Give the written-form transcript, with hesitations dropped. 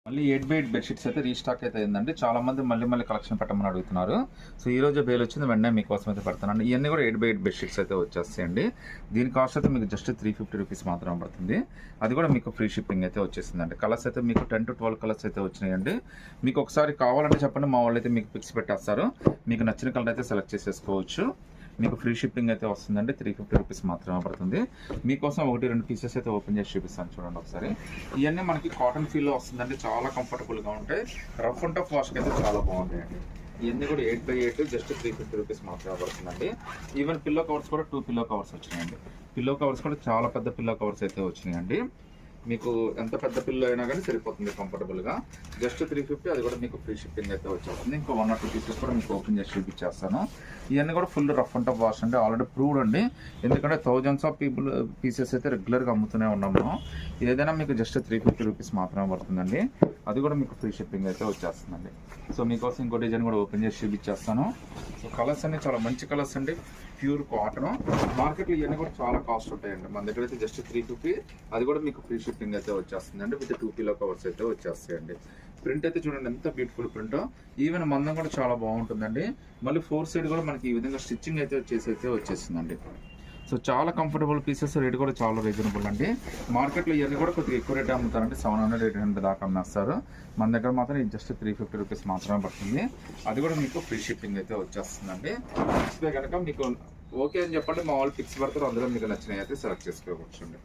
మళ్ళీ 8x8 bedsheets అయితే restock అయితే అయిందండి. చాలా మంది మళ్ళీ కలెక్షన్ పెట్టమని అడుగుతున్నారు. సో ఈ రోజే బేల్ వచ్చింది, వెంటనే మీకోసం అయితే పెడతానండి. ఇవన్నీ కూడా 8x8 బెడ్షీట్స్ అయితే వచ్చేస్తాయండి. దీని కాస్ట్ అయితే మీకు జస్ట్ 350 రూపీస్ మాత్రమే పడుతుంది. అది కూడా మీకు ఫ్రీ షిప్పింగ్ అయితే వచ్చేసిందండి. కలర్స్ అయితే మీకు 10 to 12 కలర్స్ అయితే వచ్చినాయండి. మీకు ఒకసారి కావాలంటే చెప్పండి, మా వాళ్ళు అయితే మీకు పిక్స్ పెట్టేస్తారు. మీకు నచ్చిన కలర్ అయితే సెలెక్ట్ చేసేసుకోవచ్చు. మీకు ఫ్రీ షిప్పింగ్ అయితే వస్తుందండి. 350 రూపీస్ మాత్రమే పడుతుంది. మీకోసం 1-2 పీసెస్ అయితే ఓపెన్ చేసి చూపిస్తాను, చూడండి ఒకసారి. ఇవన్నీ మనకి కాటన్ ఫీల్లో వస్తుందండి. చాలా కంఫర్టబుల్గా ఉంటాయి. రఫ్ అండ్ టఫ్ వాష్కి అయితే చాలా బాగుంటాయండి. ఇవన్నీ కూడా 8x8 జస్ట్ 350 రూపీస్ మాత్రమే పడుతుందండి. ఈవెన్ పిల్లో కవర్స్ కూడా 2 పిల్లో కవర్స్ వచ్చినాయండి. పిల్లో కవర్స్ కూడా చాలా పెద్ద పిల్లో కవర్స్ అయితే వచ్చినాయండి. మీకు ఎంత పెద్ద పిల్లో అయినా కానీ సరిపోతుంది కంఫర్టబుల్గా. జస్ట్ 350, అది కూడా మీకు ఫ్రీ షిప్పింగ్ అయితే వచ్చేస్తుంది. ఇంకో 1 or 2 పీసెస్ కూడా మీకు ఓపెన్ చేసి చూపించేస్తాను. ఇవన్నీ కూడా full rough and tough wash అండి. ఆల్రెడీ ప్రూవ్డ్ అండి. ఎందుకంటే థౌజండ్స్ ఆఫ్ పీసెస్ అయితే రెగ్యులర్గా అమ్ముతూనే ఉన్నాము. ఏదైనా మీకు జస్ట్ 350 రూపీస్ మాత్రమే పడుతుందండి. అది కూడా మీకు ఫ్రీ షిప్పింగ్ అయితే వచ్చేస్తుందండి. సో మీకోసం ఇంకో డిజైన్ కూడా ఓపెన్ చేసి చూపించేస్తాను. సో కలర్స్ అన్ని చాలా మంచి కలర్స్ అండి. Pure cotton. మార్కెట్లో ఇవన్నీ కూడా చాలా కాస్ట్ ఉంటాయండి. మన దగ్గర అయితే జస్ట్ 350, అది కూడా మీకు ఫ్రీ షిప్పింగ్ అయితే వచ్చేస్తుంది అండి. విత్ 2 పిల్లో కవర్స్ అయితే వచ్చేస్తాయండి. ప్రింట్ అయితే చూడండి ఎంత బ్యూటిఫుల్ ప్రింట్. ఈవెన్ మందం కూడా చాలా బాగుంటుందండి. మళ్ళీ 4 సైడ్ కూడా మనకి ఈ విధంగా స్టిచ్చింగ్ అయితే వచ్చేసిందండి. సో చాలా కంఫర్టబుల్ పీసెస్. రేట్ కూడా చాలా రీజనబుల్ అండి. మార్కెట్లో ఇవన్నీ కూడా కొద్దిగా ఎక్కువ రేట్ అమ్ముతారండి. 700, 800 దాకా అమ్మేస్తారు. మన దగ్గర మాత్రం ఇది జస్ట్ 350 రూపీస్ మాత్రమే పడుతుంది. అది కూడా మీకు ఫ్రీ షిప్పింగ్ అయితే వచ్చేస్తుందండి. నచ్చితే కనుక మీకు ఓకే అని చెప్పండి, మా వాళ్ళు పిక్స్ పెడతారు. అందులో మీకు నచ్చినవి అయితే సెలెక్ట్ చేసుకోవచ్చు అండి.